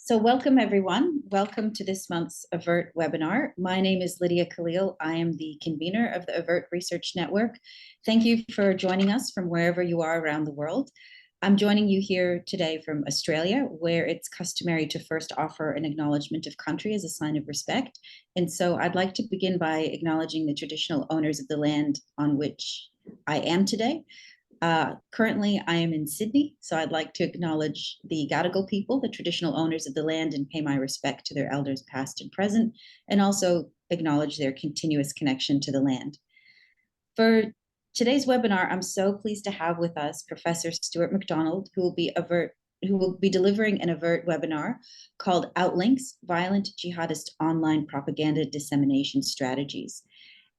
So welcome everyone. Welcome to this month's AVERT webinar. My name is Lydia Khalil. I am the convener of the AVERT Research Network. Thank you for joining us from wherever you are around the world. I'm joining you here today from Australia, where it's customary to first offer an acknowledgement of country as a sign of respect. And so I'd like to begin by acknowledging the traditional owners of the land on which I am today. Currently, I am in Sydney, so I'd like to acknowledge the Gadigal people, the traditional owners of the land, and pay my respect to their elders past and present, and also acknowledge their continuous connection to the land. For today's webinar, I'm so pleased to have with us Professor Stuart Macdonald, who will be delivering an AVERT webinar called Outlinks, Violent Jihadist Online Propaganda Dissemination Strategies.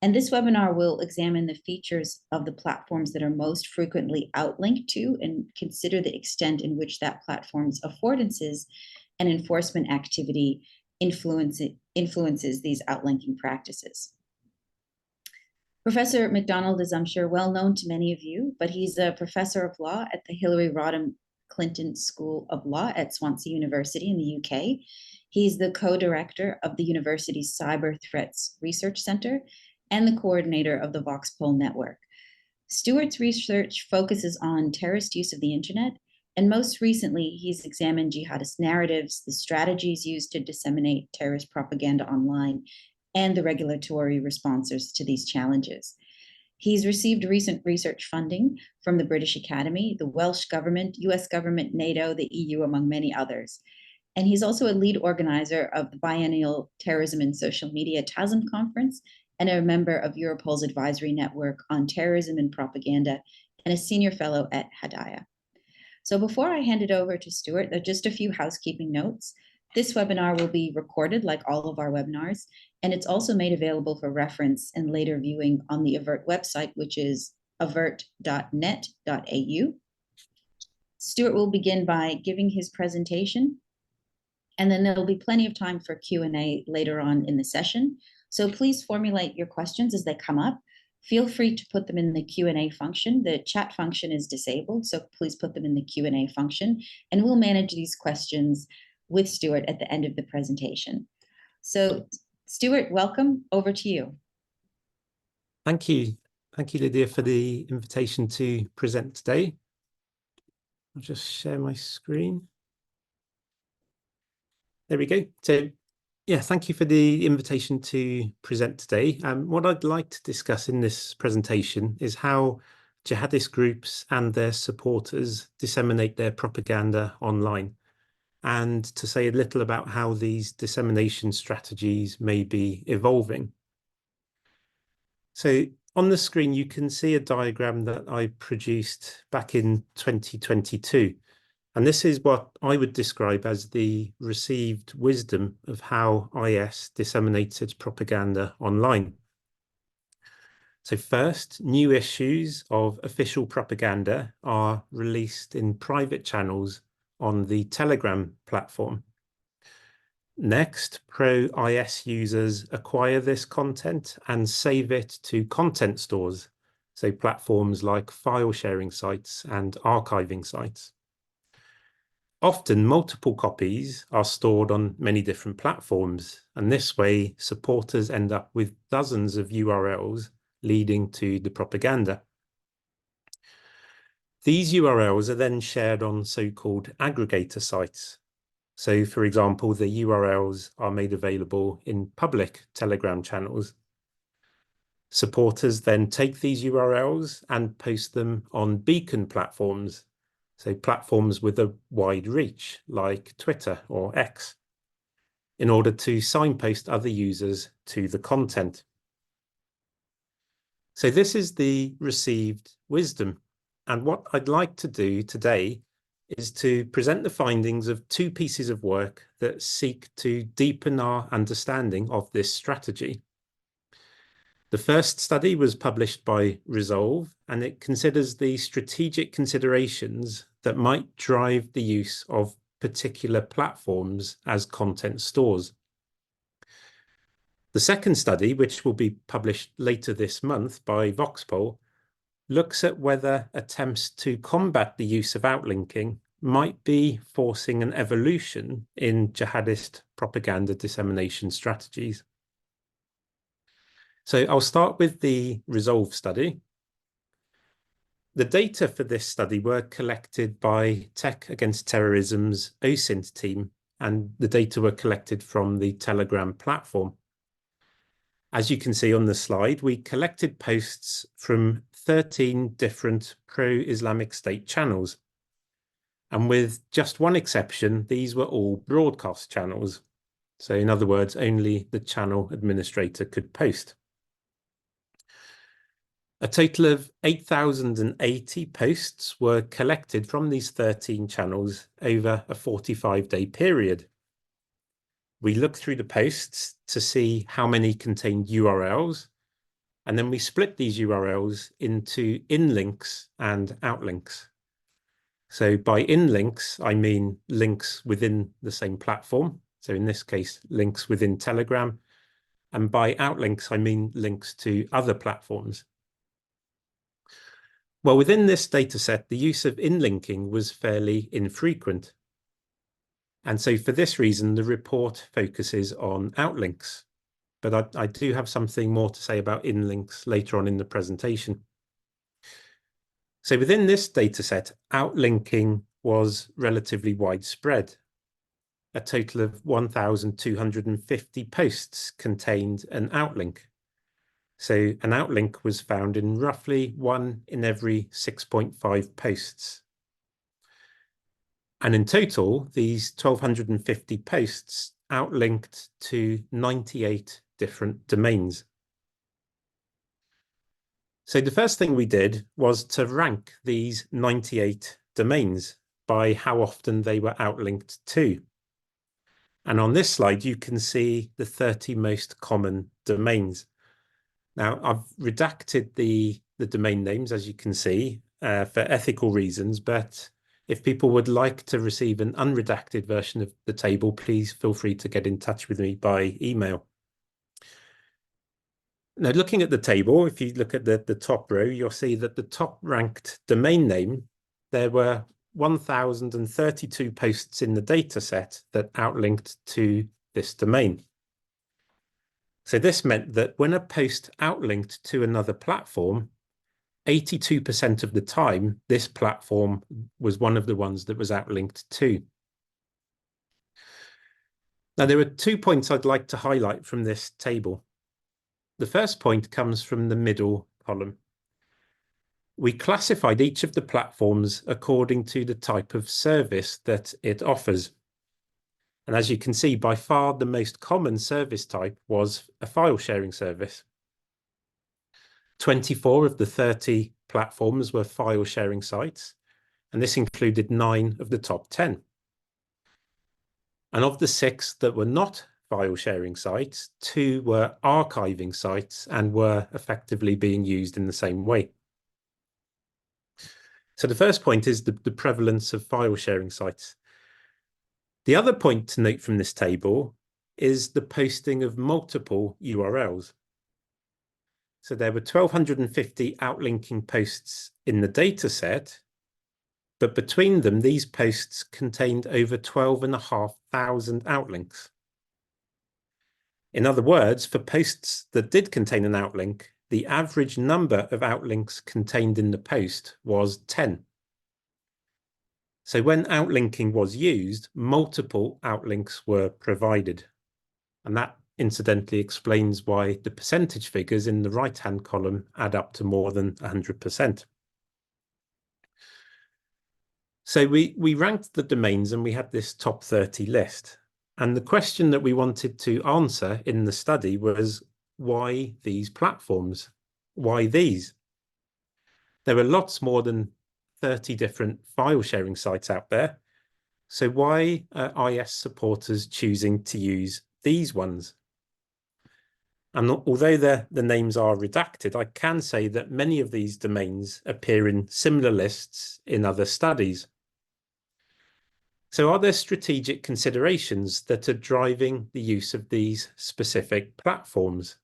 And this webinar will examine the features of the platforms that are most frequently outlinked to and consider the extent in which that platform's affordances and enforcement activity influences these outlinking practices. Professor Macdonald is, I'm sure, well known to many of you, but he's a professor of law at the Hillary Rodham Clinton School of Law at Swansea University in the UK. He's the co-director of the university's Cyber Threats Research Center and the coordinator of the Voxpol network. Stuart's research focuses on terrorist use of the internet, and most recently, he's examined jihadist narratives, the strategies used to disseminate terrorist propaganda online, and the regulatory responses to these challenges. He's received recent research funding from the British Academy, the Welsh government, US government, NATO, the EU, among many others. And he's also a lead organizer of the biennial Terrorism and Social Media TASM conference, and a member of Europol's advisory network on terrorism and propaganda, and a senior fellow at Hadaya. So before I hand it over to Stuart, there are just a few housekeeping notes. This webinar will be recorded like all of our webinars, and it's also made available for reference and later viewing on the AVERT website, which is avert.net.au. Stuart will begin by giving his presentation, and then there'll be plenty of time for Q&A later on in the session. So please formulate your questions as they come up. Feel free to put them in the Q&A function. The chat function is disabled, so please put them in the Q&A function, and we'll manage these questions with Stuart at the end of the presentation. So Stuart, welcome. Over to you. Thank you. Thank you, Lydia, for the invitation to present today. I'll just share my screen. There we go. So, yeah, thank you for the invitation to present today. What I'd like to discuss in this presentation is how jihadist groups and their supporters disseminate their propaganda online, and to say a little about how these dissemination strategies may be evolving. So on the screen, you can see a diagram that I produced back in 2022. And this is what I would describe as the received wisdom of how IS disseminates its propaganda online. So first, new issues of official propaganda are released in private channels on the Telegram platform. Next, pro-IS users acquire this content and save it to content stores, so platforms like file sharing sites and archiving sites. Often multiple copies are stored on many different platforms, and this way supporters end up with dozens of URLs leading to the propaganda. These URLs are then shared on so-called aggregator sites. So, for example, the URLs are made available in public Telegram channels. Supporters then take these URLs and post them on beacon platforms, so platforms with a wide reach like Twitter or X, in order to signpost other users to the content. So this is the received wisdom. And what I'd like to do today is to present the findings of two pieces of work that seek to deepen our understanding of this strategy. The first study was published by Resolve, and it considers the strategic considerations that might drive the use of particular platforms as content stores. The second study, which will be published later this month by Voxpol, looks at whether attempts to combat the use of outlinking might be forcing an evolution in jihadist propaganda dissemination strategies. So I'll start with the RESOLVE study. The data for this study were collected by Tech Against Terrorism's OSINT team, and the data were collected from the Telegram platform. As you can see on the slide, we collected posts from 13 different pro-Islamic State channels. And with just one exception, these were all broadcast channels. So in other words, only the channel administrator could post. A total of 8,080 posts were collected from these 13 channels over a 45-day period. We looked through the posts to see how many contained URLs, and then we split these URLs into inlinks and outlinks. So by inlinks, I mean links within the same platform. So in this case, links within Telegram. And by outlinks, I mean links to other platforms. Well, within this dataset, the use of inlinking was fairly infrequent. And so for this reason, the report focuses on outlinks. But I do have something more to say about inlinks later on in the presentation. So within this dataset, outlinking was relatively widespread. A total of 1,250 posts contained an outlink. So an outlink was found in roughly 1 in every 6.5 posts. And in total, these 1,250 posts outlinked to 98 different domains. So the first thing we did was to rank these 98 domains by how often they were outlinked to. And on this slide, you can see the 30 most common domains. Now, I've redacted the domain names, as you can see, for ethical reasons, but if people would like to receive an unredacted version of the table, please feel free to get in touch with me by email. Now, looking at the table, if you look at the top row, you'll see that the top ranked domain name, there were 1,032 posts in the data set that outlinked to this domain. So this meant that when a post outlinked to another platform, 82% of the time, this platform was one of the ones that was outlinked to. Now, there are 2 points I'd like to highlight from this table. The first point comes from the middle column. We classified each of the platforms according to the type of service that it offers. And as you can see, by far the most common service type was a file sharing service. 24 of the 30 platforms were file sharing sites, and this included 9 of the top 10. And of the 6 that were not file sharing sites, 2 were archiving sites and were effectively being used in the same way. So the first point is the prevalence of file sharing sites. The other point to note from this table is the posting of multiple URLs. So there were 1,250 outlinking posts in the data set, but between them, these posts contained over 12,500 outlinks. In other words, for posts that did contain an outlink, the average number of outlinks contained in the post was 10. So when outlinking was used, multiple outlinks were provided. And that incidentally explains why the percentage figures in the right-hand column add up to more than 100%. So we ranked the domains and we had this top 30 list. And the question that we wanted to answer in the study was, why these platforms? Why these? There are lots more than 30 different file sharing sites out there. So why are IS supporters choosing to use these ones? And although the names are redacted, I can say that many of these domains appear in similar lists in other studies. So are there strategic considerations that are driving the use of these specific platforms?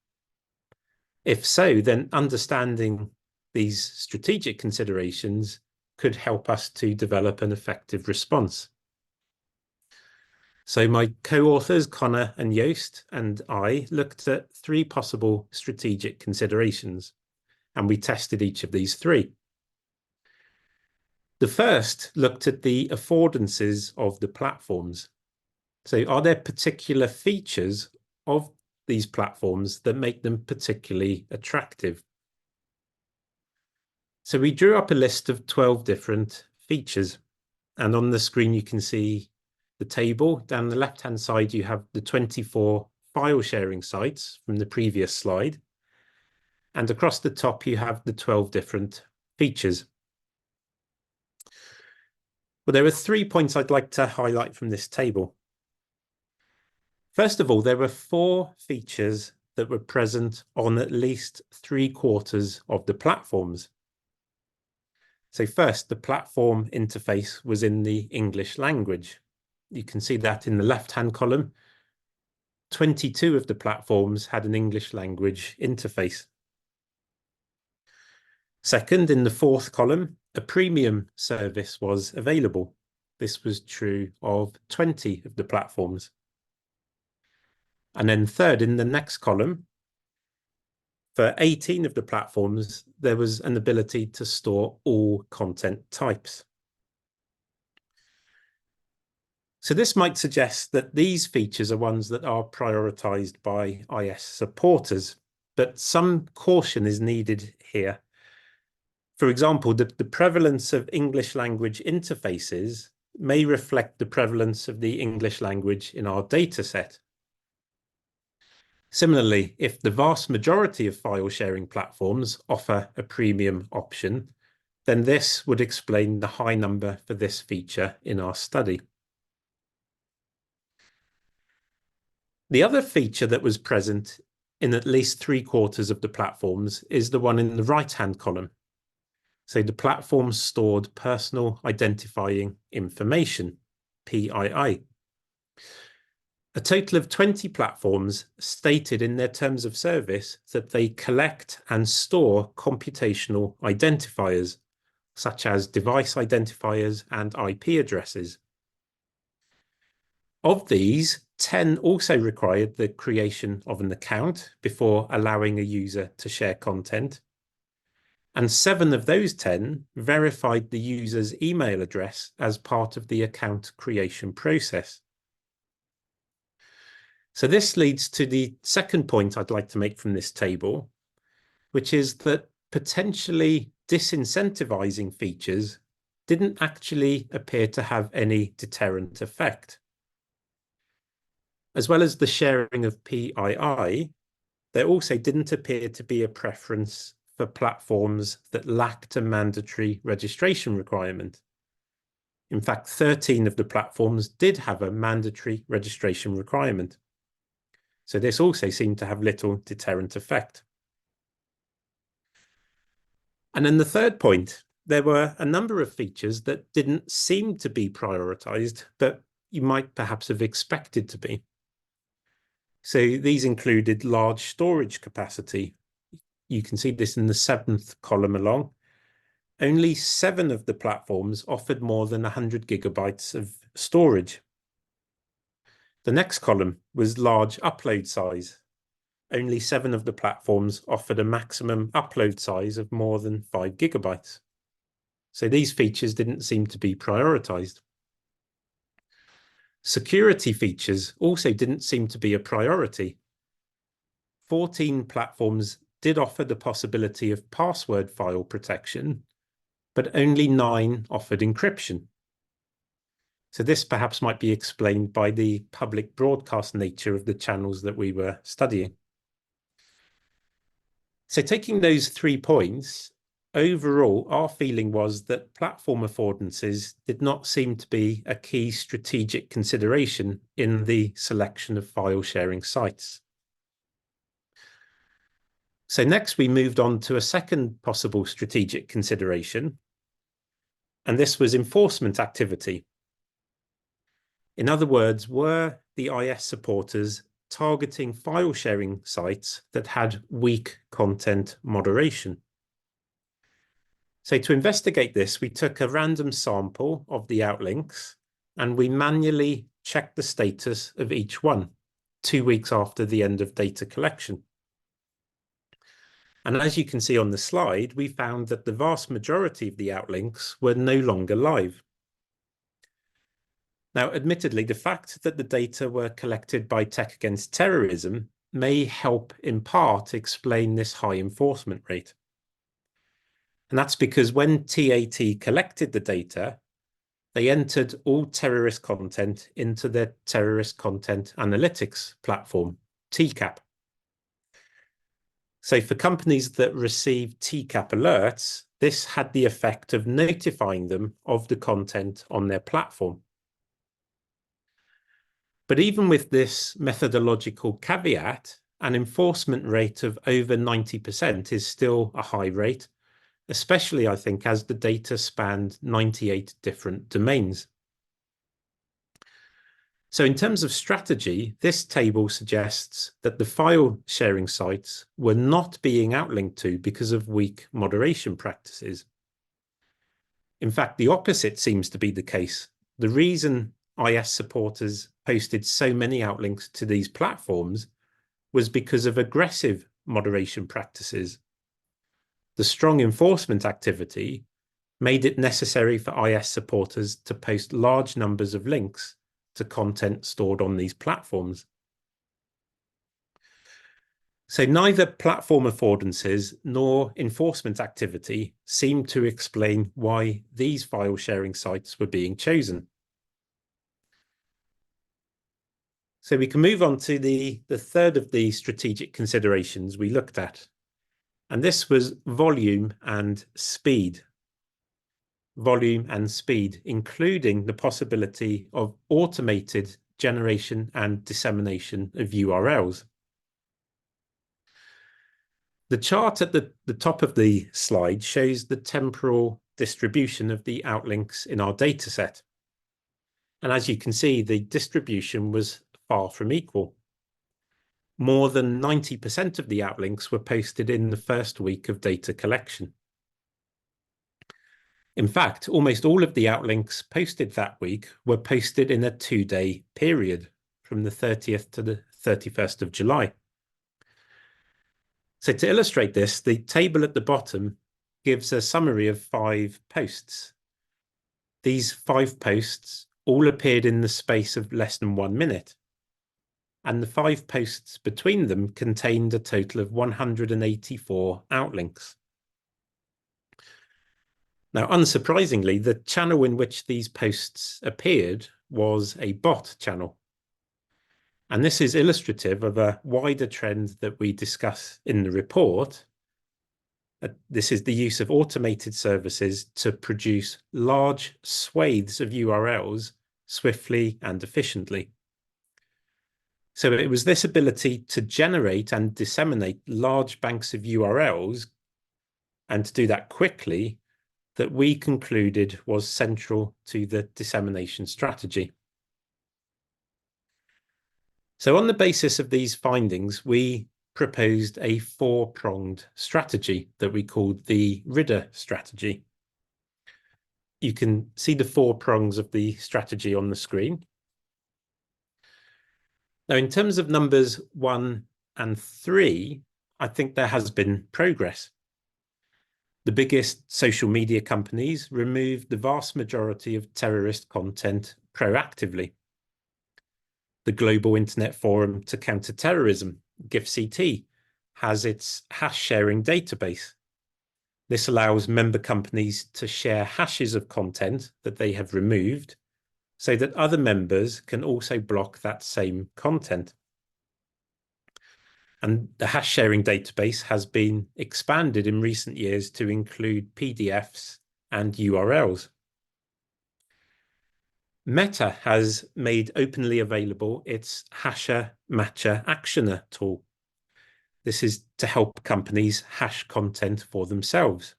If so, then understanding these strategic considerations could help us to develop an effective response. So my co-authors, Connor and Joost, and I looked at 3 possible strategic considerations, and we tested each of these 3. The first looked at the affordances of the platforms. So are there particular features of these platforms that make them particularly attractive? So we drew up a list of 12 different features, and on the screen you can see the table. Down the left-hand side, you have the 24 file sharing sites from the previous slide. And across the top, you have the 12 different features. Well, there are 3 points I'd like to highlight from this table. First of all, there were 4 features that were present on at least 3/4 of the platforms. So first, the platform interface was in the English language. You can see that in the left-hand column. 22 of the platforms had an English language interface. Second, in the 4th column, a premium service was available. This was true of 20 of the platforms. And then third, in the next column, for 18 of the platforms, there was an ability to store all content types. So this might suggest that these features are ones that are prioritized by IS supporters, but some caution is needed here. For example, the prevalence of English language interfaces may reflect the prevalence of the English language in our data set. Similarly, if the vast majority of file sharing platforms offer a premium option, then this would explain the high number for this feature in our study. The other feature that was present in at least 3/4 of the platforms is the one in the right-hand column. So the platforms stored personal identifying information, PII. A total of 20 platforms stated in their terms of service that they collect and store computational identifiers, such as device identifiers and IP addresses. Of these, 10 also required the creation of an account before allowing a user to share content. And 7 of those 10 verified the user's email address as part of the account creation process. So this leads to the second point I'd like to make from this table, which is that potentially disincentivizing features didn't actually appear to have any deterrent effect. As well as the sharing of PII, there also didn't appear to be a preference for platforms that lacked a mandatory registration requirement. In fact, 13 of the platforms did have a mandatory registration requirement. So this also seemed to have little deterrent effect. And then the third point, there were a number of features that didn't seem to be prioritized, but you might perhaps have expected to be. So these included large storage capacity. You can see this in the 7th column along. Only 7 of the platforms offered more than 100 gigabytes of storage. The next column was large upload size. Only 7 of the platforms offered a maximum upload size of more than 5 gigabytes. So these features didn't seem to be prioritized. Security features also didn't seem to be a priority. 14 platforms did offer the possibility of password file protection, but only 9 offered encryption. So this perhaps might be explained by the public broadcast nature of the channels that we were studying. So taking those 3 points, overall, our feeling was that platform affordances did not seem to be a key strategic consideration in the selection of file sharing sites. So next we moved on to a second possible strategic consideration, and this was enforcement activity. In other words, were the IS supporters targeting file sharing sites that had weak content moderation? So to investigate this, we took a random sample of the outlinks and we manually checked the status of each one 2 weeks after the end of data collection. And as you can see on the slide, we found that the vast majority of the outlinks were no longer live. Now, admittedly, the fact that the data were collected by Tech Against Terrorism may help in part explain this high enforcement rate. And that's because when TAT collected the data, they entered all terrorist content into their terrorist content analytics platform, TCAP. So for companies that receive TCAP alerts, this had the effect of notifying them of the content on their platform. But even with this methodological caveat, an enforcement rate of over 90% is still a high rate, especially, I think, as the data spanned 98 different domains. So in terms of strategy, this table suggests that the file sharing sites were not being outlinked to because of weak moderation practices. In fact, the opposite seems to be the case. The reason IS supporters posted so many outlinks to these platforms was because of aggressive moderation practices. The strong enforcement activity made it necessary for IS supporters to post large numbers of links to content stored on these platforms. So neither platform affordances nor enforcement activity seem to explain why these file sharing sites were being chosen. So we can move on to the third of the strategic considerations we looked at. And this was volume and speed. Volume and speed, including the possibility of automated generation and dissemination of URLs. The chart at the top of the slide shows the temporal distribution of the outlinks in our dataset. And as you can see, the distribution was far from equal. More than 90% of the outlinks were posted in the first week of data collection. In fact, almost all of the outlinks posted that week were posted in a 2-day period from the 30th to the 31st of July. So to illustrate this, the table at the bottom gives a summary of 5 posts. These 5 posts all appeared in the space of less than 1 minute. And the 5 posts between them contained a total of 184 outlinks. Now, unsurprisingly, the channel in which these posts appeared was a bot channel. And this is illustrative of a wider trend that we discuss in the report. This is the use of automated services to produce large swathes of URLs swiftly and efficiently. So it was this ability to generate and disseminate large banks of URLs and to do that quickly that we concluded was central to the dissemination strategy. So on the basis of these findings, we proposed a 4-pronged strategy that we called the RIDDER strategy. You can see the 4 prongs of the strategy on the screen. Now, in terms of numbers 1 and 3, I think there has been progress. The biggest social media companies removed the vast majority of terrorist content proactively. The Global Internet Forum to Counter Terrorism, GIFCT, has its hash sharing database. This allows member companies to share hashes of content that they have removed so that other members can also block that same content. And the hash sharing database has been expanded in recent years to include PDFs and URLs. Meta has made openly available its Hasher Matcher Actioner tool. This is to help companies hash content for themselves.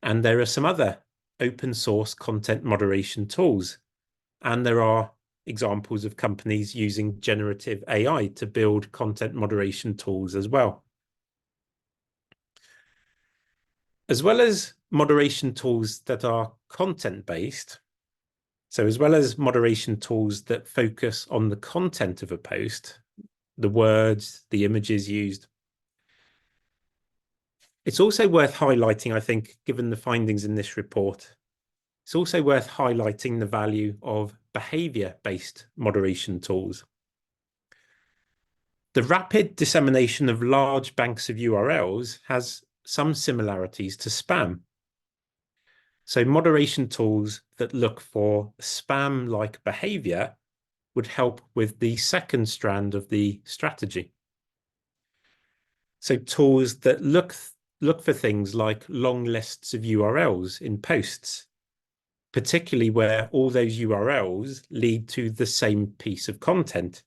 And there are some other open source content moderation tools. And there are examples of companies using generative AI to build content moderation tools as well. As well as moderation tools that are content-based, so as well as moderation tools that focus on the content of a post, the words, the images used, it's also worth highlighting, I think, given the findings in this report, it's also worth highlighting the value of behavior-based moderation tools. The rapid dissemination of large banks of URLs has some similarities to spam. So moderation tools that look for spam-like behavior would help with the second strand of the strategy. So tools that look for things like long lists of URLs in posts, particularly where all those URLs lead to the same piece of content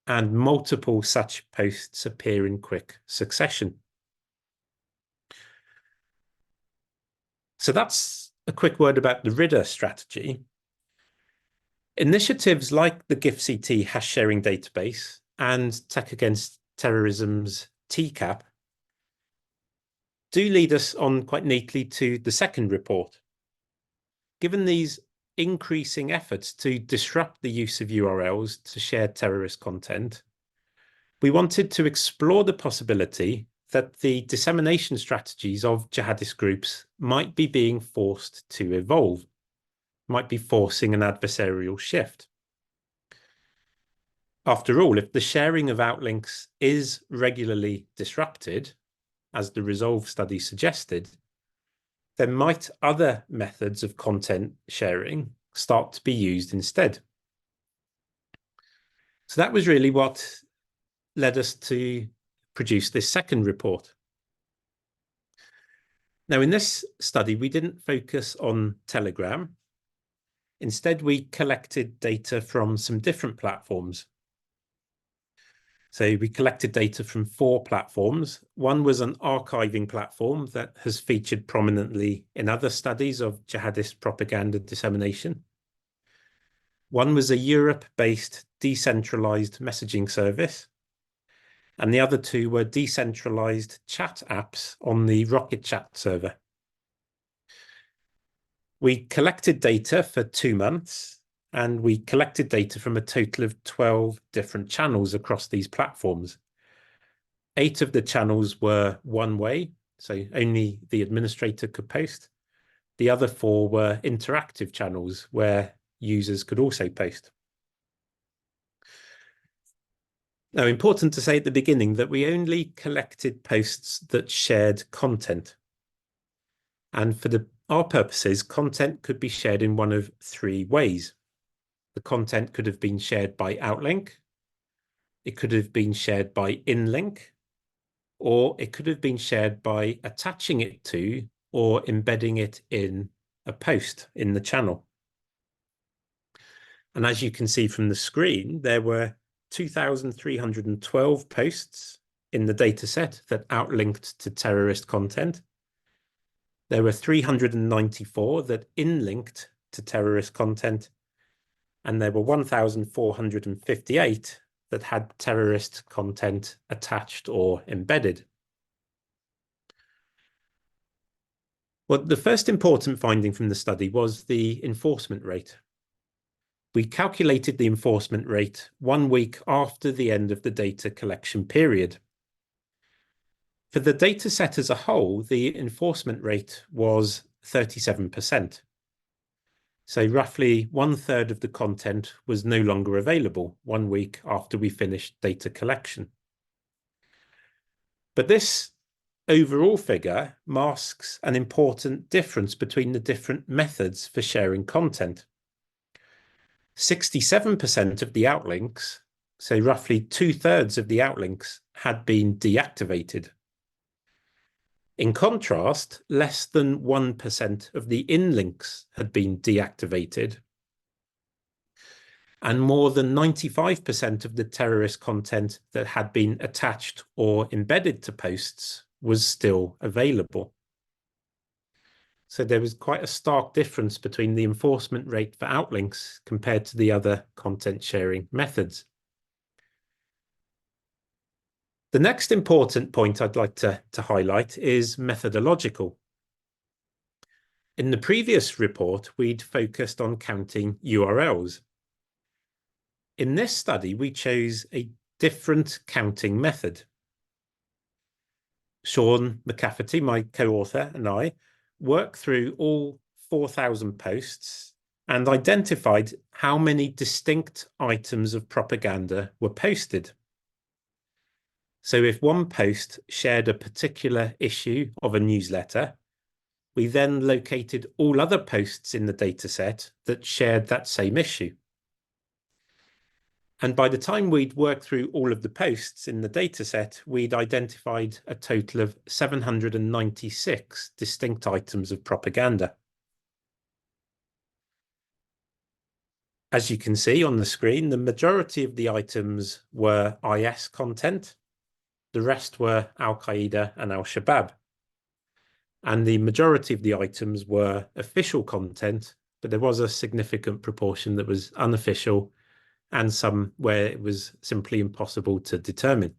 and multiple such posts appear in quick succession. So that's a quick word about the RIDDA strategy. Initiatives like the GIFCT hash sharing database and Tech Against Terrorism's TCAP do lead us on quite neatly to the second report. Given these increasing efforts to disrupt the use of URLs to share terrorist content, we wanted to explore the possibility that the dissemination strategies of jihadist groups might be being forced to evolve, might be forcing an adversarial shift. After all, if the sharing of outlinks is regularly disrupted, as the Resolve study suggested, then might other methods of content sharing start to be used instead. So that was really what led us to produce this second report. Now, in this study, we didn't focus on Telegram. Instead, we collected data from some different platforms. So we collected data from 4 platforms. One was an archiving platform that has featured prominently in other studies of jihadist propaganda dissemination. One was a Europe-based decentralized messaging service. And the other 2 were decentralized chat apps on the Rocket Chat server. We collected data for 2 months. And we collected data from a total of 12 different channels across these platforms. 8 of the channels were one-way, so only the administrator could post. The other 4 were interactive channels where users could also post. Now, important to say at the beginning that we only collected posts that shared content. And for our purposes, content could be shared in one of 3 ways. The content could have been shared by outlink, it could have been shared by inlink, or it could have been shared by attaching it to or embedding it in a post in the channel. And as you can see from the screen, there were 2,312 posts in the dataset that outlinked to terrorist content. There were 394 that inlinked to terrorist content. And there were 1,458 that had terrorist content attached or embedded. Well, the first important finding from the study was the enforcement rate. We calculated the enforcement rate 1 week after the end of the data collection period. For the data set as a whole, the enforcement rate was 37%. So roughly 1/3 of the content was no longer available 1 week after we finished data collection. But this overall figure masks an important difference between the different methods for sharing content. 67% of the outlinks, so roughly 2/3 of the outlinks, had been deactivated. In contrast, less than 1% of the inlinks had been deactivated. And more than 95% of the terrorist content that had been attached or embedded to posts was still available. So there was quite a stark difference between the enforcement rate for outlinks compared to the other content sharing methods. The next important point I'd like to highlight is methodological. In the previous report, we'd focused on counting URLs. In this study, we chose a different counting method. Sean McCafferty, my co-author, and I worked through all 4,000 posts and identified how many distinct items of propaganda were posted. So if one post shared a particular issue of a newsletter, we then located all other posts in the dataset that shared that same issue. And by the time we'd worked through all of the posts in the dataset, we'd identified a total of 796 distinct items of propaganda. As you can see on the screen, the majority of the items were IS content. The rest were Al-Qaeda and Al-Shabaab. And the majority of the items were official content, but there was a significant proportion that was unofficial and some where it was simply impossible to determine.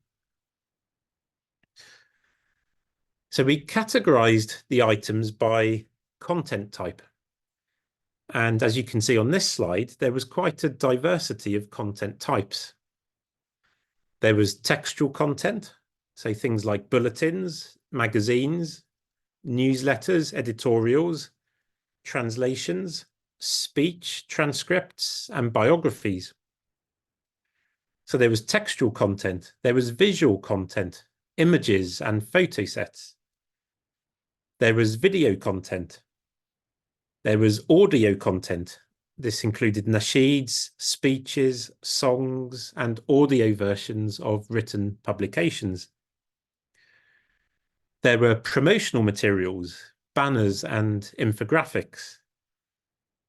So we categorized the items by content type. And as you can see on this slide, there was quite a diversity of content types. There was textual content, so things like bulletins, magazines, newsletters, editorials, translations, speech, transcripts, and biographies. So there was textual content, there was visual content, images and photo sets. There was video content. There was audio content. This included nasheeds, speeches, songs, and audio versions of written publications. There were promotional materials, banners, and infographics.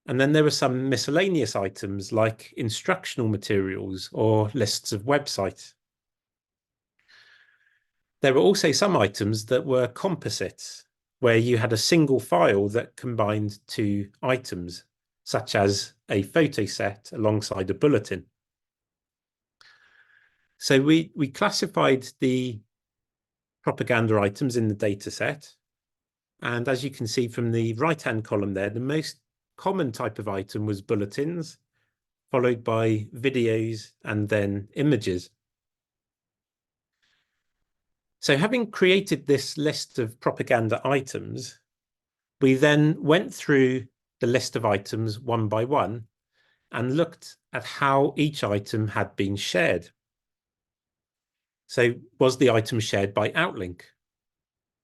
And then there were some miscellaneous items like instructional materials or lists of websites. There were also some items that were composites, where you had a single file that combined two items, such as a photo set alongside a bulletin. So we classified the propaganda items in the data set. And as you can see from the right-hand column there, the most common type of item was bulletins, followed by videos and then images. So having created this list of propaganda items, we then went through the list of items one by one and looked at how each item had been shared. So was the item shared by outlink?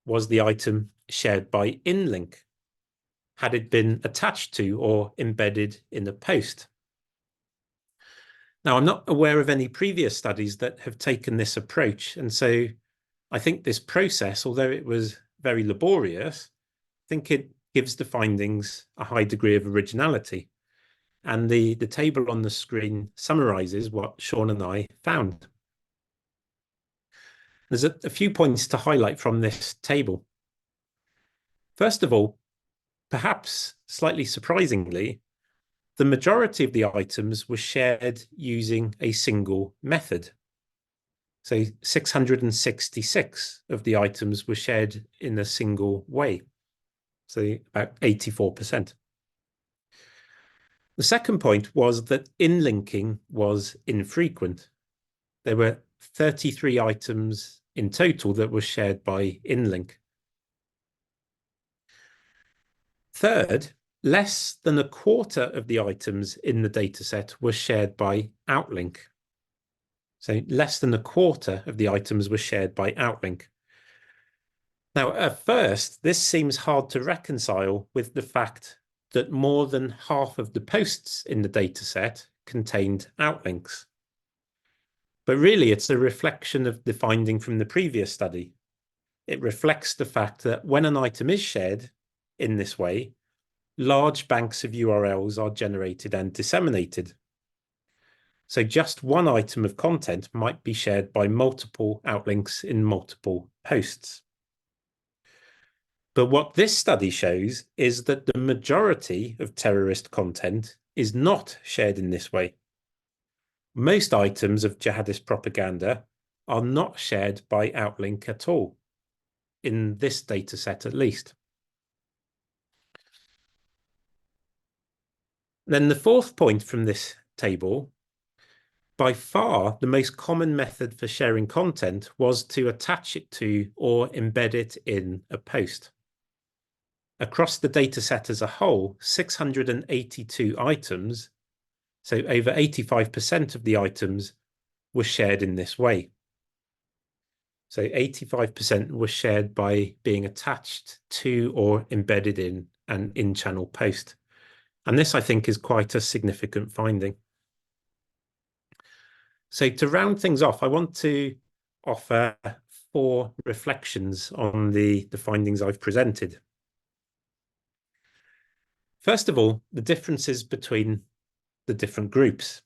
Was the item shared by inlink? Had it been attached to or embedded in a post? Now, I'm not aware of any previous studies that have taken this approach. And so I think this process, although it was very laborious, I think it gives the findings a high degree of originality. And the table on the screen summarizes what Sean and I found. There's a few points to highlight from this table. First of all, perhaps slightly surprisingly, the majority of the items were shared using a single method. So 666 of the items were shared in a single way, so about 84%. The second point was that inlinking was infrequent. There were 33 items in total that were shared by inlink. Third, less than a quarter of the items in the dataset were shared by outlink. So less than a quarter of the items were shared by outlink. Now, at first, this seems hard to reconcile with the fact that more than half of the posts in the dataset contained outlinks. But really, it's a reflection of the finding from the previous study. It reflects the fact that when an item is shared in this way, large banks of URLs are generated and disseminated. So just one item of content might be shared by multiple outlinks in multiple posts. But what this study shows is that the majority of terrorist content is not shared in this way. Most items of jihadist propaganda are not shared by Outlink at all, in this data set at least. Then the fourth point from this table, by far the most common method for sharing content was to attach it to or embed it in a post. Across the data set as a whole, 682 items, so over 85% of the items, were shared in this way. So 85% was shared by being attached to or embedded in an in-channel post. And this, I think, is quite a significant finding. So to round things off, I want to offer 4 reflections on the findings I've presented. First of all, the differences between the different groups.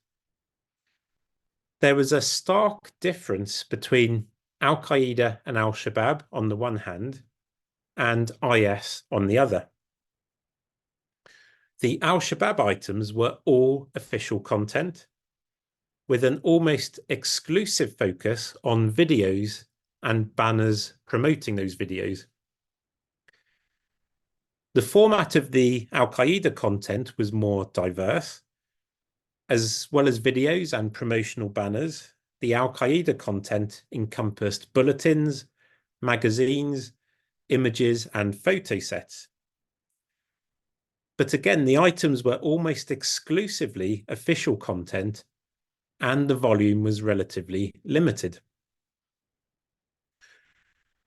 There was a stark difference between Al-Qaeda and Al-Shabaab on the one hand, and IS on the other. The Al-Shabaab items were all official content, with an almost exclusive focus on videos and banners promoting those videos. The format of the Al-Qaeda content was more diverse. As well as videos and promotional banners, the Al-Qaeda content encompassed bulletins, magazines, images, and photo sets. But again, the items were almost exclusively official content, and the volume was relatively limited.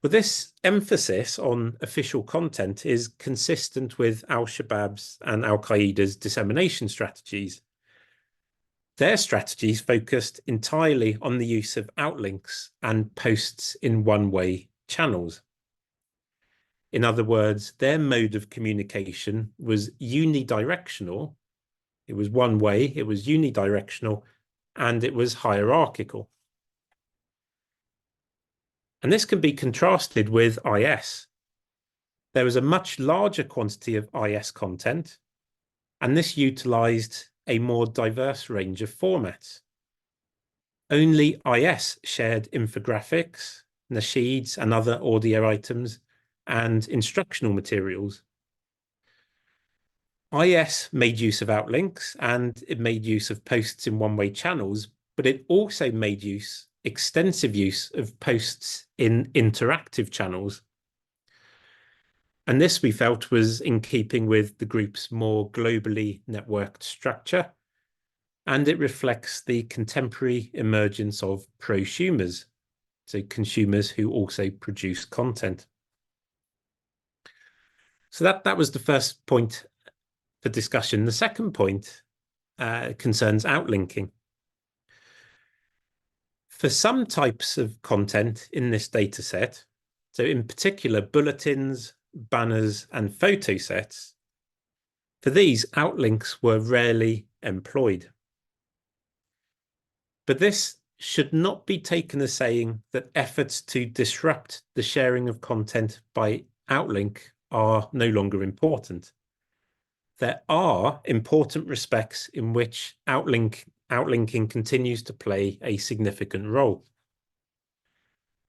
But this emphasis on official content is consistent with Al-Shabaab's and Al-Qaeda's dissemination strategies. Their strategies focused entirely on the use of outlinks and posts in one-way channels. In other words, their mode of communication was unidirectional. It was one way, it was unidirectional, and it was hierarchical. And this can be contrasted with IS. There was a much larger quantity of IS content, and this utilized a more diverse range of formats. Only IS shared infographics, nasheeds, and other audio items, and instructional materials. IS made use of outlinks, and it made use of posts in one-way channels, but it also made extensive use of posts in interactive channels. And this, we felt, was in keeping with the group's more globally networked structure, and it reflects the contemporary emergence of prosumers, so consumers who also produce content. So that was the first point for discussion. The second point concerns outlinking. For some types of content in this data set, so in particular bulletins, banners, and photo sets, for these, outlinks were rarely employed. But this should not be taken as saying that efforts to disrupt the sharing of content by outlink are no longer important. There are important respects in which outlinking continues to play a significant role.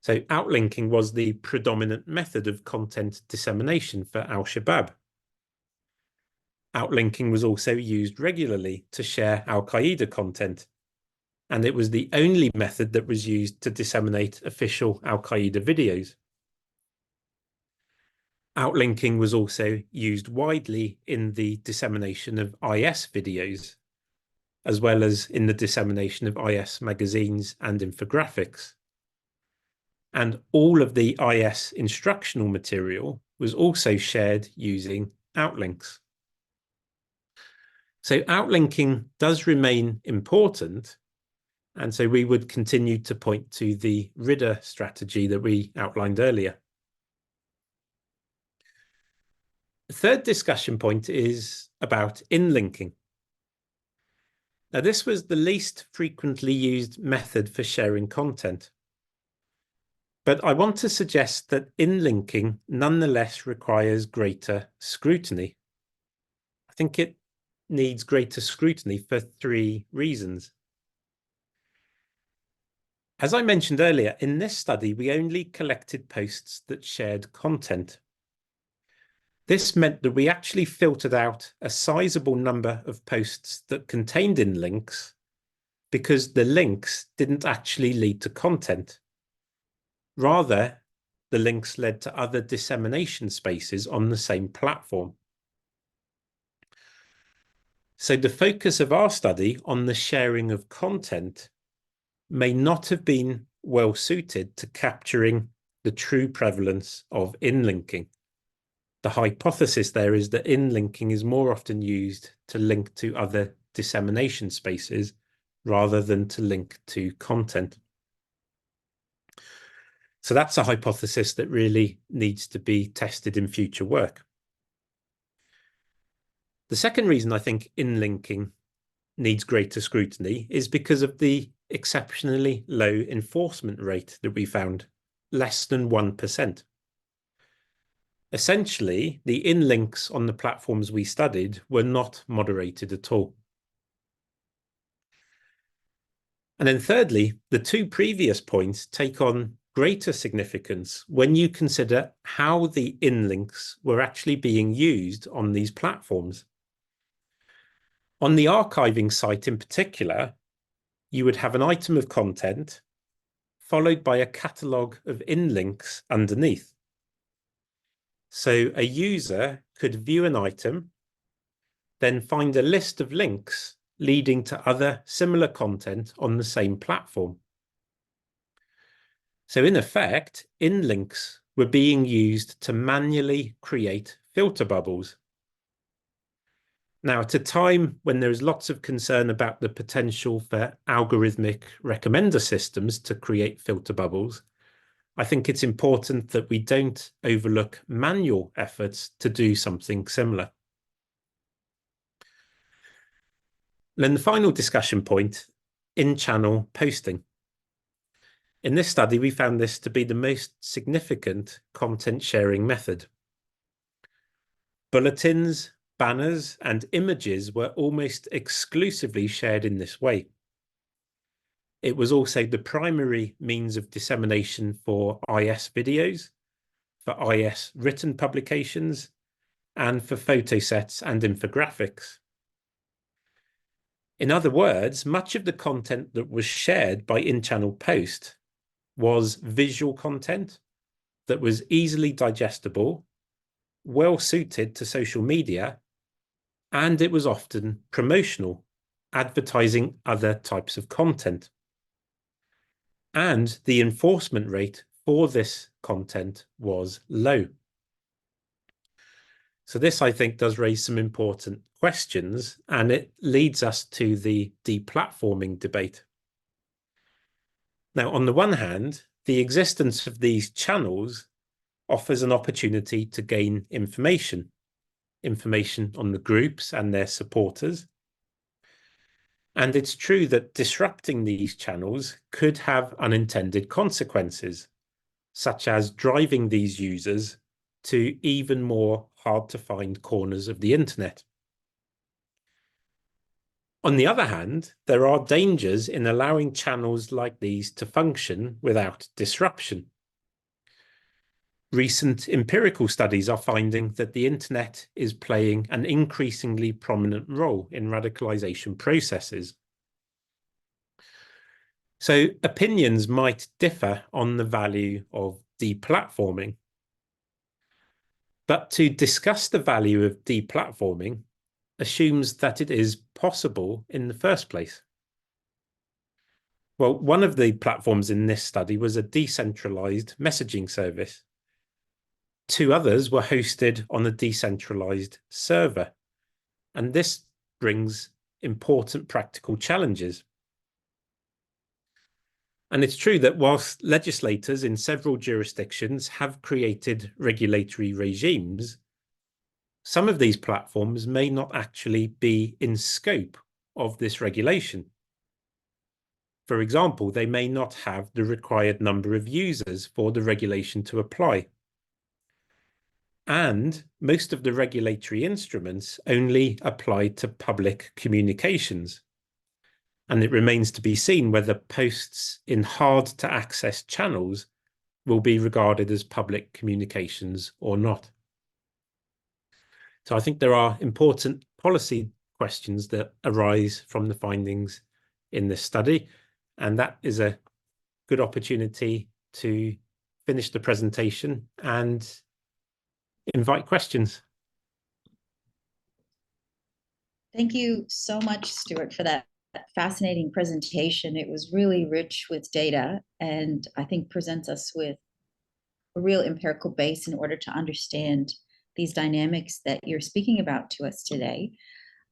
So outlinking was the predominant method of content dissemination for Al-Shabaab. Outlinking was also used regularly to share Al-Qaeda content, and it was the only method that was used to disseminate official Al-Qaeda videos. Outlinking was also used widely in the dissemination of IS videos, as well as in the dissemination of IS magazines and infographics. And all of the IS instructional material was also shared using outlinks. So outlinking does remain important, and so we would continue to point to the RIDDA strategy that we outlined earlier. The third discussion point is about inlinking. Now, this was the least frequently used method for sharing content. But I want to suggest that inlinking nonetheless requires greater scrutiny. I think it needs greater scrutiny for 3 reasons. As I mentioned earlier, in this study, we only collected posts that shared content. This meant that we actually filtered out a sizable number of posts that contained in links because the links didn't actually lead to content. Rather, the links led to other dissemination spaces on the same platform. So the focus of our study on the sharing of content may not have been well suited to capturing the true prevalence of inlinking. The hypothesis there is that inlinking is more often used to link to other dissemination spaces rather than to link to content. So that's a hypothesis that really needs to be tested in future work. The second reason I think inlinking needs greater scrutiny is because of the exceptionally low enforcement rate that we found, less than 1%. Essentially, the inlinks on the platforms we studied were not moderated at all. And then thirdly, the two previous points take on greater significance when you consider how the inlinks were actually being used on these platforms. On the archiving site in particular, you would have an item of content followed by a catalogue of inlinks underneath. So a user could view an item, then find a list of links leading to other similar content on the same platform. So in effect, inlinks were being used to manually create filter bubbles. Now, at a time when there is lots of concern about the potential for algorithmic recommender systems to create filter bubbles, I think it's important that we don't overlook manual efforts to do something similar. Then the final discussion point, in-channel posting. In this study, we found this to be the most significant content sharing method. Bulletins, banners, and images were almost exclusively shared in this way. It was also the primary means of dissemination for IS videos, for IS written publications, and for photo sets and infographics. In other words, much of the content that was shared by in-channel post was visual content that was easily digestible, well suited to social media, and it was often promotional, advertising other types of content. And the enforcement rate for this content was low. So this, I think, does raise some important questions, and it leads us to the deplatforming debate. Now, on the one hand, the existence of these channels offers an opportunity to gain information on the groups and their supporters. And it's true that disrupting these channels could have unintended consequences, such as driving these users to even more hard-to-find corners of the internet. On the other hand, there are dangers in allowing channels like these to function without disruption. Recent empirical studies are finding that the internet is playing an increasingly prominent role in radicalization processes. So opinions might differ on the value of deplatforming. But to discuss the value of deplatforming assumes that it is possible in the first place. Well, one of the platforms in this study was a decentralized messaging service. Two others were hosted on a decentralized server. And this brings important practical challenges. And it's true that whilst legislators in several jurisdictions have created regulatory regimes, some of these platforms may not actually be in scope of this regulation. For example, they may not have the required number of users for the regulation to apply. And most of the regulatory instruments only apply to public communications. And it remains to be seen whether posts in hard-to-access channels will be regarded as public communications or not. So I think there are important policy questions that arise from the findings in this study, and that is a good opportunity to finish the presentation and invite questions. Thank you so much, Stuart, for that fascinating presentation. It was really rich with data, and I think presents us with a real empirical base in order to understand these dynamics that you're speaking about to us today.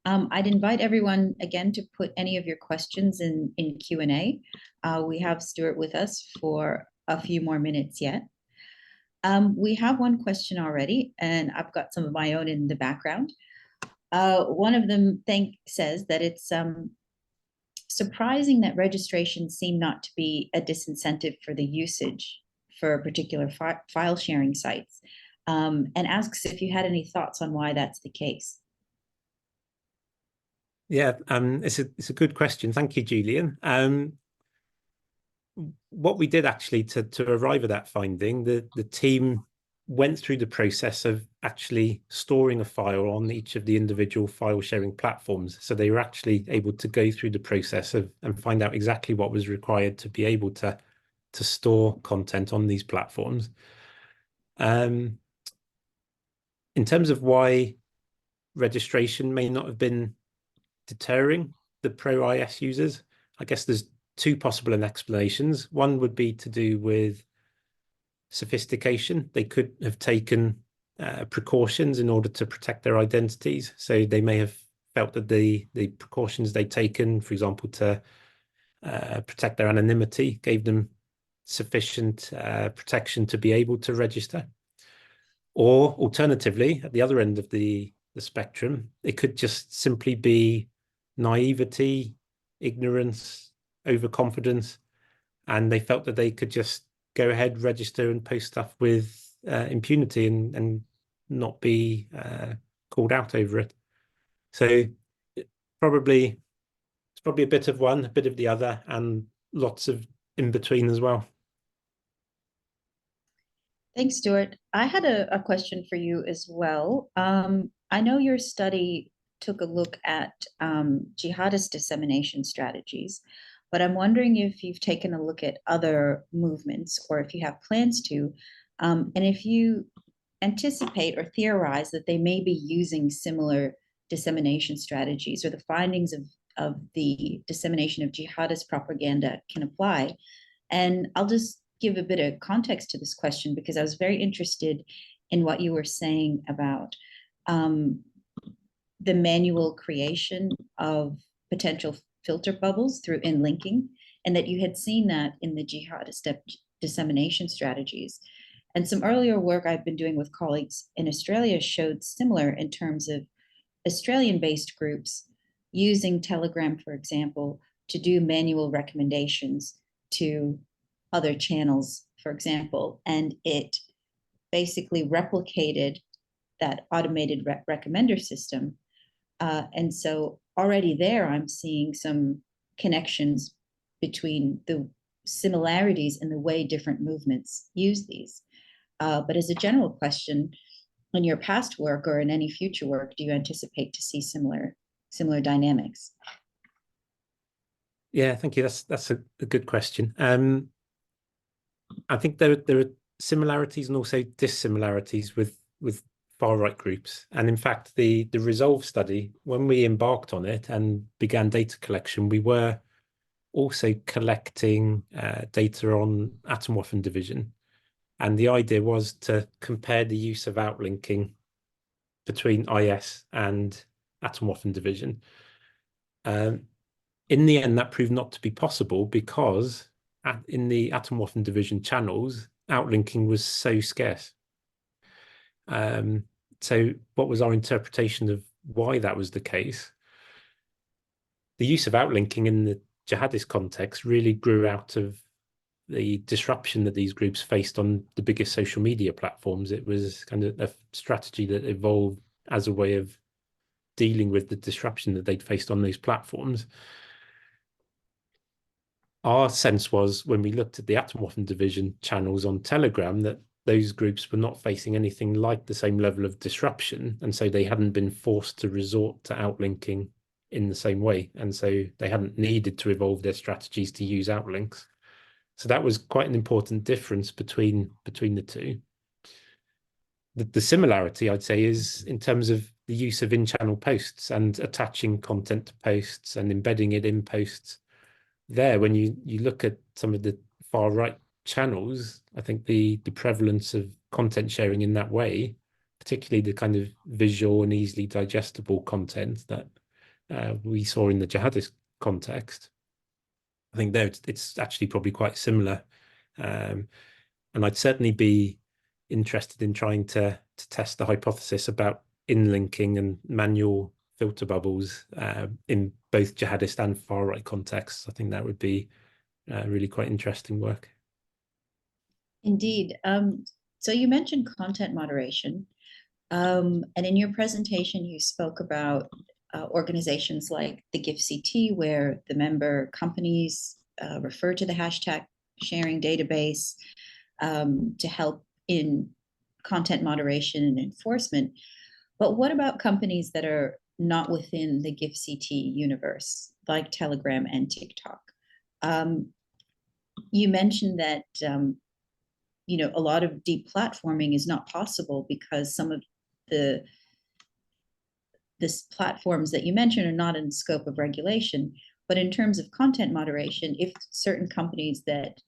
I'd invite everyone again to put any of your questions in Q&A. We have Stuart with us for a few more minutes yet. We have one question already, and I've got some of my own in the background. One of them says that it's surprising that registrations seem not to be a disincentive for the usage for particular file sharing sites, and asks if you had any thoughts on why that's the case. Yeah, it's a good question. Thank you, Julian. What we did actually to arrive at that finding, the team went through the process of actually storing a file on each of the individual file sharing platforms. So they were actually able to go through the process of and find out exactly what was required to be able to store content on these platforms. In terms of why registration may not have been deterring the pro-IS users, I guess there's two possible explanations. One would be to do with sophistication. They could have taken precautions in order to protect their identities. So they may have felt that the precautions they'd taken, for example, to protect their anonymity, gave them sufficient protection to be able to register. Or alternatively, at the other end of the spectrum, it could just simply be naivety, ignorance, overconfidence, and they felt that they could just go ahead, register, and post stuff with impunity and not be called out over it. So it's probably a bit of one, a bit of the other, and lots of in between as well. Thanks, Stuart. I had a question for you as well. I know your study took a look at jihadist dissemination strategies, but I'm wondering if you've taken a look at other movements or if you have plans to, and if you anticipate or theorize that they may be using similar dissemination strategies, or the findings of the dissemination of jihadist propaganda can apply. And I'll just give a bit of context to this question because I was very interested in what you were saying about the manual creation of potential filter bubbles through inlinking, and that you had seen that in the jihadist dissemination strategies. And some earlier work I've been doing with colleagues in Australia showed similar in terms of Australian-based groups using Telegram, for example, to do manual recommendations to other channels, for example, and it basically replicated that automated recommender system. And so already there, I'm seeing some connections between the similarities in the way different movements use these. But as a general question, in your past work or in any future work, do you anticipate to see similar dynamics? Yeah, thank you. That's a good question. I think there are similarities and also dissimilarities with far-right groups. And in fact, the Resolve study, when we embarked on it and began data collection, we were also collecting data on Atomwaffen division. And the idea was to compare the use of outlinking between IS and Atomwaffen division. In the end, that proved not to be possible because in the Atomwaffen division channels, outlinking was so scarce. So what was our interpretation of why that was the case? The use of outlinking in the jihadist context really grew out of the disruption that these groups faced on the biggest social media platforms. It was kind of a strategy that evolved as a way of dealing with the disruption that they'd faced on those platforms. our sense was, when we looked at the Atomwaffen division channels on Telegram, that those groups were not facing anything like the same level of disruption, and so they hadn't been forced to resort to outlinking in the same way, and so they hadn't needed to evolve their strategies to use outlinks. So that was quite an important difference between the two. The similarity, I'd say, is in terms of the use of in-channel posts and attaching content to posts and embedding it in posts. There, when you look at some of the far right channels, I think the prevalence of content sharing in that way, particularly the kind of visual and easily digestible content that we saw in the jihadist context, I think there it's actually probably quite similar. And I'd certainly be interested in trying to test the hypothesis about in-linking and manual filter bubbles in both jihadist and far right contexts. I think that would be really quite interesting work. Indeed. So you mentioned content moderation, and in your presentation, you spoke about organizations like the GIFCT, where the member companies refer to the hashtag sharing database to help in content moderation and enforcement. But what about companies that are not within the GIFCT universe, like Telegram and TikTok? You mentioned that a lot of deplatforming is not possible because some of the platforms that you mentioned are not in scope of regulation. But in terms of content moderation, if certain companies that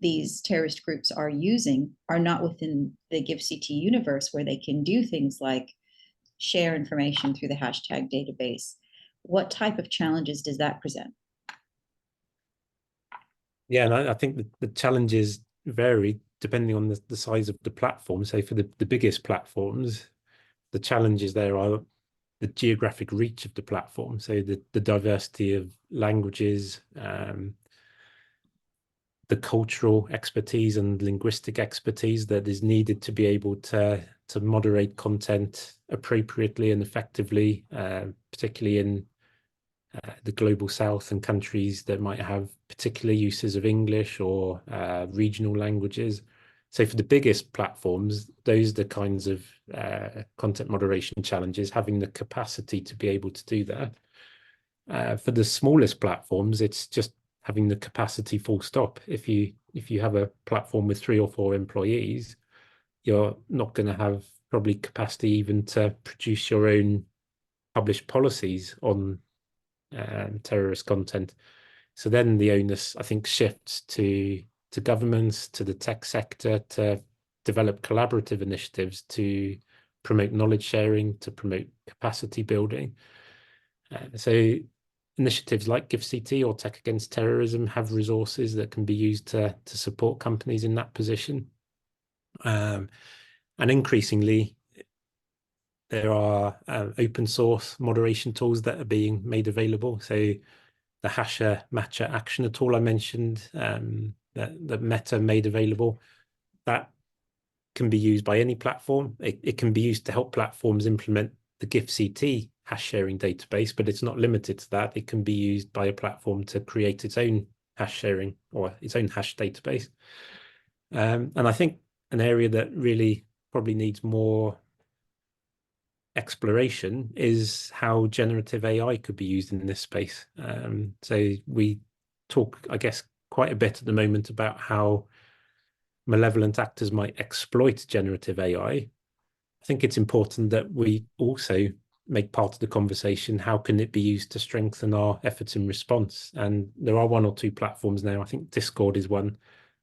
these terrorist groups are using are not within the GIFCT universe, where they can do things like share information through the hashtag database, what type of challenges does that present? Yeah, and I think the challenges vary depending on the size of the platform. So for the biggest platforms, the challenges there are the geographic reach of the platform. So the diversity of languages, the cultural expertise and linguistic expertise that is needed to be able to moderate content appropriately and effectively, particularly in the global south and countries that might have particular uses of English or regional languages. So for the biggest platforms, those are the kinds of content moderation challenges, having the capacity to be able to do that. For the smallest platforms, it's just having the capacity full stop. If you have a platform with 3 or 4 employees, you're not going to have probably capacity even to produce your own published policies on terrorist content. So then the onus, I think, shifts to governments, to the tech sector, to develop collaborative initiatives to promote knowledge sharing, to promote capacity building. So initiatives like GIFCT or Tech Against Terrorism have resources that can be used to support companies in that position. And increasingly, there are open source moderation tools that are being made available. So the Hasher Matcher Actioner tool I mentioned, that Meta made available, that can be used by any platform. It can be used to help platforms implement the GIFCT hash sharing database, but it's not limited to that. It can be used by a platform to create its own hash sharing or its own hash database. And I think an area that really probably needs more exploration is how generative AI could be used in this space. So we talk, I guess, quite a bit at the moment about how malevolent actors might exploit generative AI. I think it's important that we also make part of the conversation, how can it be used to strengthen our efforts in response? And there are 1 or 2 platforms now, I think Discord is one,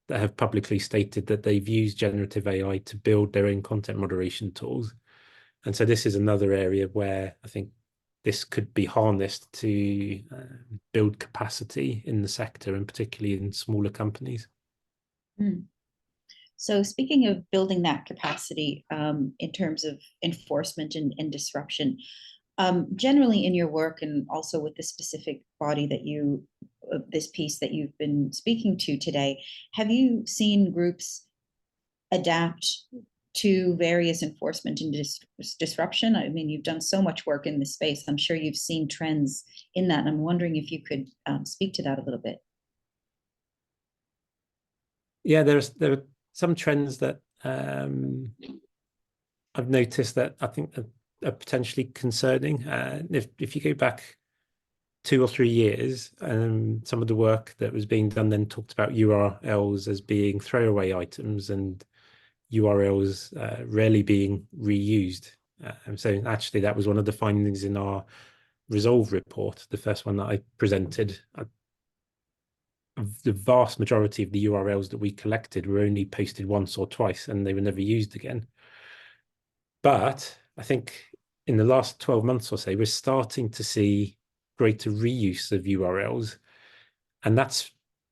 that have publicly stated that they've used generative AI to build their own content moderation tools. And so this is another area where I think this could be harnessed to build capacity in the sector, and particularly in smaller companies. So speaking of building that capacity in terms of enforcement and disruption, generally in your work and also with the specific body that this piece that you've been speaking to today, have you seen groups adapt to various enforcement and disruption? I mean, you've done so much work in this space. I'm sure you've seen trends in that. And I'm wondering if you could speak to that a little bit. Yeah, there are some trends that I've noticed that I think are potentially concerning. If you go back 2 or 3 years, some of the work that was being done then talked about URLs as being throwaway items and URLs rarely being reused. So actually, that was one of the findings in our Resolve report, the first one that I presented. The vast majority of the URLs that we collected were only posted once or twice, and they were never used again. But I think in the last 12 months or so, we're starting to see greater reuse of URLs, and that's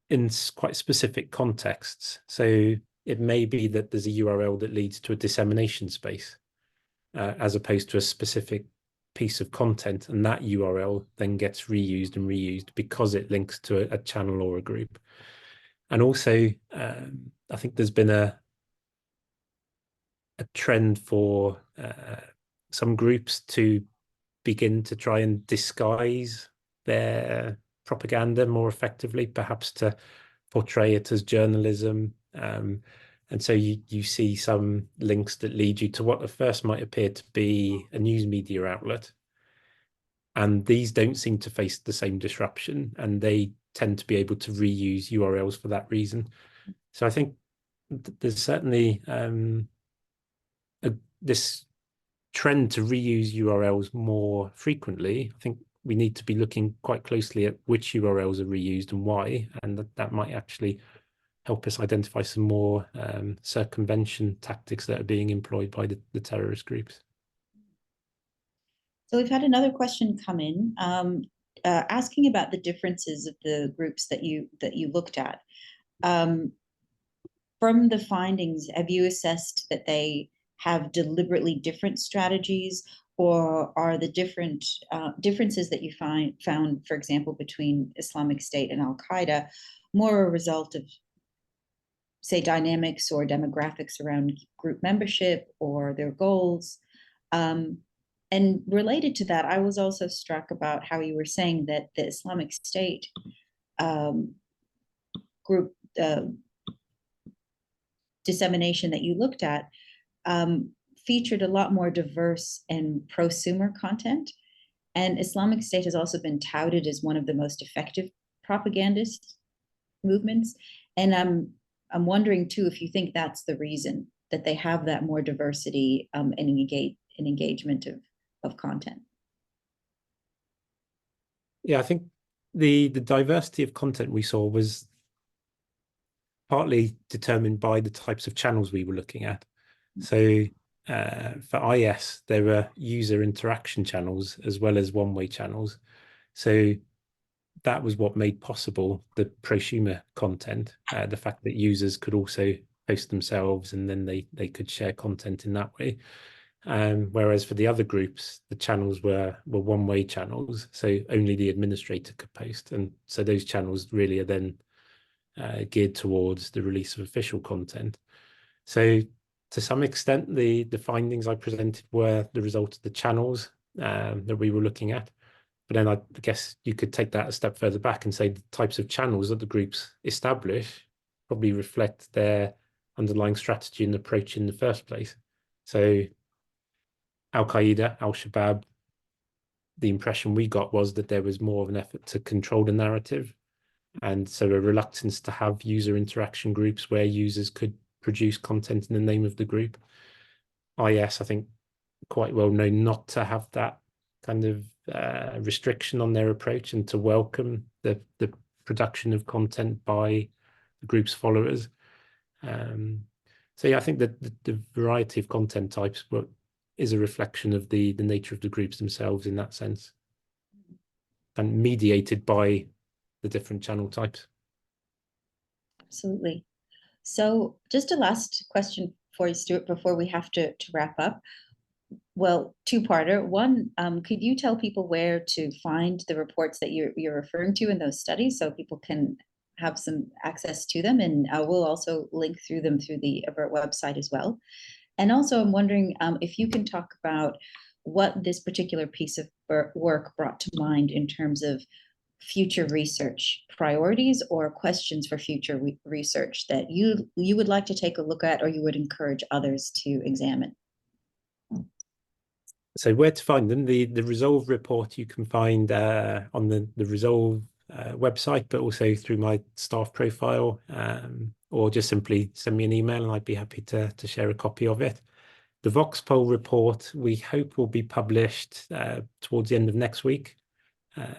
in quite specific contexts. So it may be that there's a URL that leads to a dissemination space, as opposed to a specific piece of content, and that URL then gets reused and reused because it links to a channel or a group. And also, I think there's been a trend for some groups to begin to try and disguise their propaganda more effectively, perhaps to portray it as journalism. And so you see some links that lead you to what at first might appear to be a news media outlet. And these don't seem to face the same disruption, and they tend to be able to reuse URLs for that reason. So I think there's certainly this trend to reuse URLs more frequently. I think we need to be looking quite closely at which URLs are reused and why, and that might actually help us identify some more circumvention tactics that are being employed by the terrorist groups. So we've had another question come in, asking about the differences of the groups that you looked at. From the findings, have you assessed that they have deliberately different strategies, or are the differences that you found, for example, between Islamic State and Al-Qaeda, more a result of, say, dynamics or demographics around group membership or their goals? And related to that, I was also struck about how you were saying that the Islamic State group dissemination that you looked at featured a lot more diverse and prosumer content. And Islamic State has also been touted as one of the most effective propagandist movements. And I'm wondering too if you think that's the reason that they have that more diversity and engagement of content. Yeah, I think the diversity of content we saw was partly determined by the types of channels we were looking at. So for IS, there were user interaction channels as well as one-way channels. So that was what made possible the prosumer content, the fact that users could also post themselves and then they could share content in that way. Whereas for the other groups, the channels were one-way channels, so only the administrator could post. And so those channels really are then geared towards the release of official content. So to some extent, the findings I presented were the result of the channels that we were looking at. But then I guess you could take that a step further back and say the types of channels that the groups establish probably reflect their underlying strategy and approach in the first place. So Al-Qaeda, Al-Shabaab, the impression we got was that there was more of an effort to control the narrative. And so a reluctance to have user interaction groups where users could produce content in the name of the group. IS, I think, quite well known not to have that kind of restriction on their approach and to welcome the production of content by the group's followers. So yeah, I think that the variety of content types is a reflection of the nature of the groups themselves in that sense, and mediated by the different channel types. Absolutely. So just a last question for you, Stuart, before we have to wrap up. Well, two-parter. One, could you tell people where to find the reports that you're referring to in those studies so people can have some access to them? And we'll also link through them through the AVERT website as well. And also, I'm wondering if you can talk about what this particular piece of work brought to mind in terms of future research priorities or questions for future research that you would like to take a look at or you would encourage others to examine? So where to find them? The Resolve report you can find on the Resolve website, but also through my staff profile, or just simply send me an email and I'd be happy to share a copy of it. The Voxpol report we hope will be published towards the end of next week.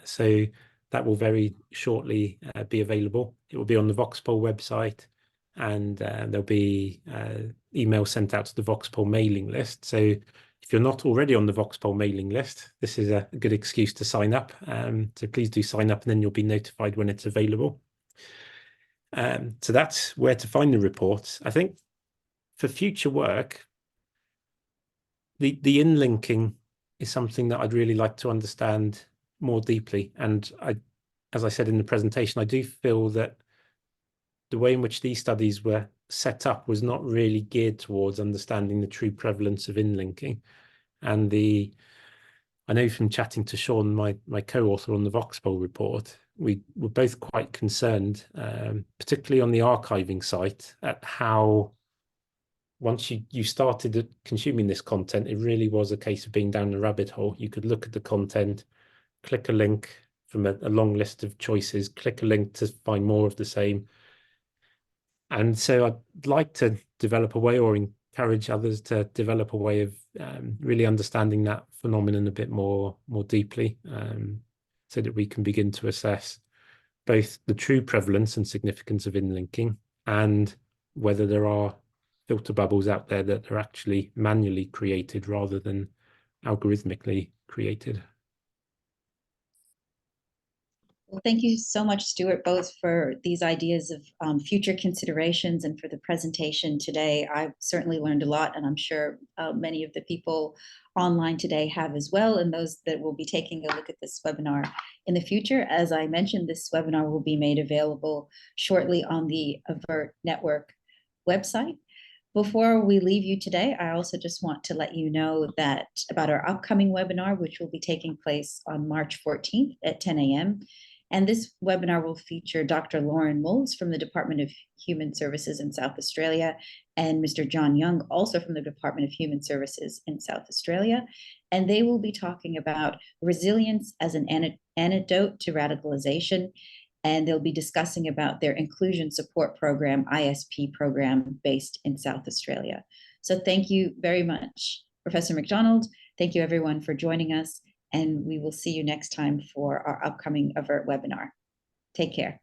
So that will very shortly be available. It will be on the Voxpol website, and there'll be emails sent out to the Voxpol mailing list. So if you're not already on the Voxpol mailing list, this is a good excuse to sign up. So please do sign up, and then you'll be notified when it's available. So that's where to find the reports. I think for future work, the inlinking is something that I'd really like to understand more deeply. And as I said in the presentation, I do feel that the way in which these studies were set up was not really geared towards understanding the true prevalence of inlinking. And I know from chatting to Sean, my co-author on the Voxpol report, we were both quite concerned, particularly on the archiving site, at how once you started consuming this content, it really was a case of being down the rabbit hole. You could look at the content, click a link from a long list of choices, click a link to find more of the same. And so I'd like to develop a way, or encourage others to develop a way of really understanding that phenomenon a bit more deeply, so that we can begin to assess both the true prevalence and significance of inlinking, and whether there are filter bubbles out there that are actually manually created rather than algorithmically created. Well, thank you so much, Stuart, both for these ideas of future considerations and for the presentation today. I've certainly learned a lot, and I'm sure many of the people online today have as well, and those that will be taking a look at this webinar in the future. As I mentioned, this webinar will be made available shortly on the AVERT network website. Before we leave you today, I also just want to let you know that about our upcoming webinar, which will be taking place on March 14th at 10 a.m. And this webinar will feature Dr. Lauren Moulds from the Department of Human Services in South Australia and Mr. John Young, also from the Department of Human Services in South Australia. And they will be talking about resilience as an antidote to radicalization. And they'll be discussing about their inclusion support program, ISP program, based in South Australia. So thank you very much, Professor Macdonald. Thank you everyone for joining us, and we will see you next time for our upcoming AVERT webinar. Take care.